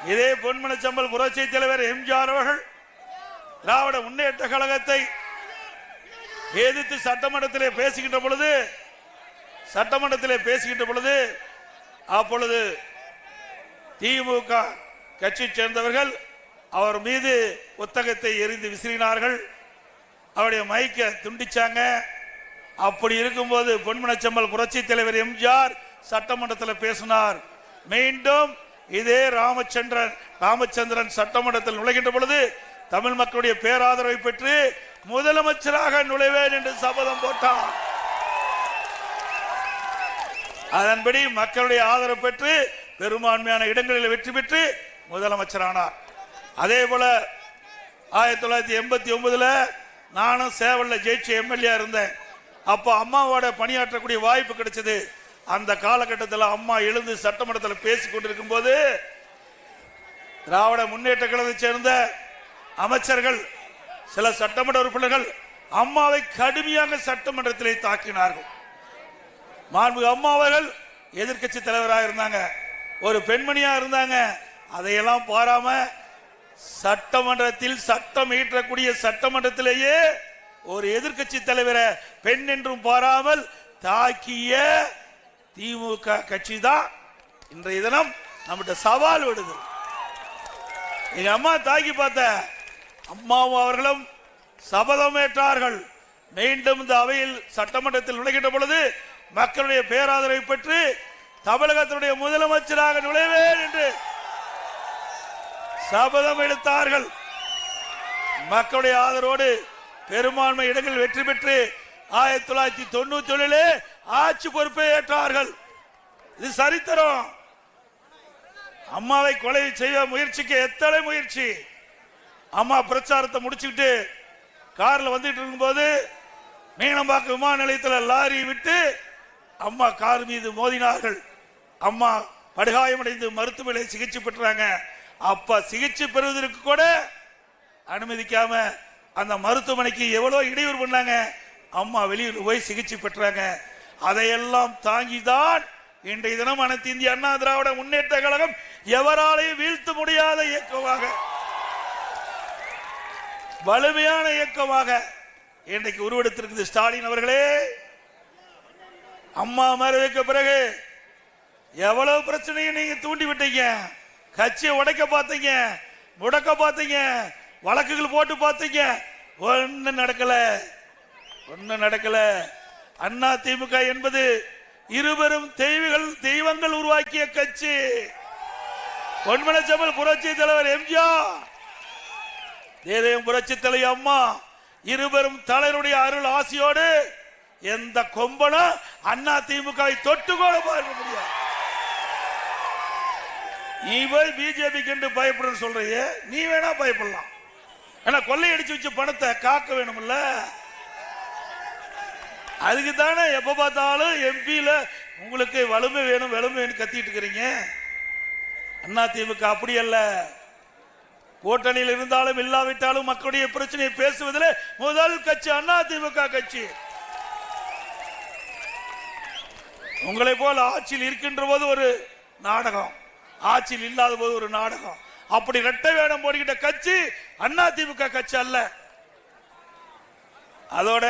இதே பொன்மனச்சம்பல் புரட்சி தலைவர் எம்ஜிஆர் அவர்கள் திராவிட முன்னேற்ற கழகத்தை எதிர்த்து சட்டமன்றத்திலே பேசுகின்ற பொழுது அப்பொழுது திமுக கட்சி சேர்ந்தவர்கள் அவர் மீது புத்தகத்தை எரிந்து விசிறினார்கள். அவருடைய மைக்கை துண்டிச்சாங்க. அப்படி இருக்கும்போது பொன்மனச்சம்பல் புரட்சி தலைவர் எம்ஜிஆர் சட்டமன்றத்தில் பேசினார். மீண்டும் இதே ராமச்சந்திரன் சட்டமன்றத்தில் நுழைகின்ற பொழுது தமிழ் மக்களுடைய பேராதரவை பெற்று முதலமைச்சராக நுழைவேன் என்று சபதம் போட்டார். அதன்படி மக்களுடைய ஆதரவு பெற்று பெரும்பான்மையான இடங்களில் வெற்றி பெற்று முதலமைச்சரானார். அதே போல 1989 நானும் சேவல்ல ஜெயிச்சு எம்எல்ஏ இருந்தேன். அப்ப அம்மாவோட பணியாற்றக்கூடிய வாய்ப்பு கிடைச்சது. அந்த காலகட்டத்தில் அம்மா எழுந்து சட்டமன்றத்தில் பேசிக் கொண்டிருக்கும் போது திராவிட முன்னேற்ற கழகத்தை சேர்ந்த அமைச்சர்கள் சில சட்டமன்ற உறுப்பினர்கள் அம்மாவை கடுமையாக சட்டமன்றத்திலே தாக்கினார்கள். மாண்புமிகு அம்மா அவர்கள் எதிர்கட்சி தலைவராக இருந்தாங்க, ஒரு பெண்மணியா இருந்தாங்க. அதையெல்லாம் பாராம சட்டமன்றத்தில் சட்டம் இயற்றக்கூடிய சட்டமன்றத்திலேயே ஒரு எதிர்கட்சி தலைவரை பெண் என்றும் பாராமல் தாக்கிய திமுக கட்சி தான் இன்றைய தினம் நம்மகிட்ட சவால் விடுது. எங்க அம்மா தாக்கி பார்த்த அம்மாவும் அவர்களும் சபதம் ஏற்றார்கள். மீண்டும் இந்த அவையில் சட்டமன்றத்தில் நுழைகின்ற பொழுது மக்களுடைய பேராதரவை பெற்று தமிழகத்தினுடைய முதலமைச்சராக நுழைவேன் என்று சபதம் எடுத்தார்கள். மக்களுடைய ஆதரவோடு பெரும்பான்மை இடங்களில் வெற்றி பெற்று 1991 ஆட்சி பொறுப்பை ஏற்றார்கள். இது சரித்திரம். அம்மாவை கொலை செய்ய முயற்சிக்க எத்தனை முயற்சி. அம்மா பிரச்சாரத்தை முடிச்சுக்கிட்டு கார்ல வந்துட்டு இருக்கும்போது மீனம்பாக்கம் விமான நிலையத்தில் லாரி விட்டு அம்மா கார் மீது மோதினார்கள். அம்மா படுகாயமடைந்து மருத்துவமனையில் சிகிச்சை பெற்றாங்க. அப்ப சிகிச்சை பெறுவதற்கு கூட அனுமதிக்காம அந்த மருத்துவமனைக்கு எவ்வளவு இடையூறு பண்ணாங்க. அம்மா வெளியூர் போய் சிகிச்சை பெற்றாங்க. அதையெல்லாம் தாங்கிதான் இன்றைய தினம் அனைத்து இந்திய அண்ணா திராவிட முன்னேற்ற கழகம் எவராலையும் வீழ்த்த முடியாத இயக்கமாக, வலிமையான இயக்கமாக இன்றைக்கு உருவெடுத்திருக்கிறது. ஸ்டாலின் அவர்களே, அம்மா மறைவுக்கு பிறகு எவ்வளவு பிரச்சனையும் நீங்க தூண்டி விட்டீங்க. கட்சியை உடைக்க பார்த்தீங்க, முடக்க பார்த்தீங்க, வழக்குகள் போட்டு பார்த்தீங்க. ஒன்னும் நடக்கல. அண்ணா திமுக என்பது இருவரும் தெய்வங்கள் உருவாக்கிய கட்சி. பொன்மனச்சம்பல் புரட்சி தலைவர் எம்ஜிஆர், தேதயம் புரட்சி தலைவர் அம்மா இருவரும் தலைவருடைய அருள் ஆசியோடு எந்த கொம்பனும் அண்ணா திமுகவை தொட்டு கூட பார்க்க முடியாது. நீ போய் பிஜேபி கண்டு பயப்பட சொல்றீங்க, நீ வேணா பயப்படலாம். ஏன்னா கொள்ளையடிச்சு வச்ச பணத்தை காக்க வேணும்ல. அதுக்கு தானே எப்ப பார்த்தாலும் எம்பியில உங்களுக்கு வலிமை வேணும் கத்திட்டு இருக்கிறீங்க. அண்ணா திமுக அப்படி அல்ல. கூட்டணியில் இருந்தாலும் இல்லாவிட்டாலும் மக்களுடைய பிரச்சனையை பேசுவதில் முதல் கட்சி அண்ணா திமுக கட்சி. உங்களை போல ஆட்சியில் இருக்கின்ற போது ஒரு நாடகம், ஆட்சியில் இல்லாத போது ஒரு நாடகம். அப்படி இரட்டை வேடம் போடுகின்ற கட்சி அண்ணா திமுக கட்சி அல்ல. அதோட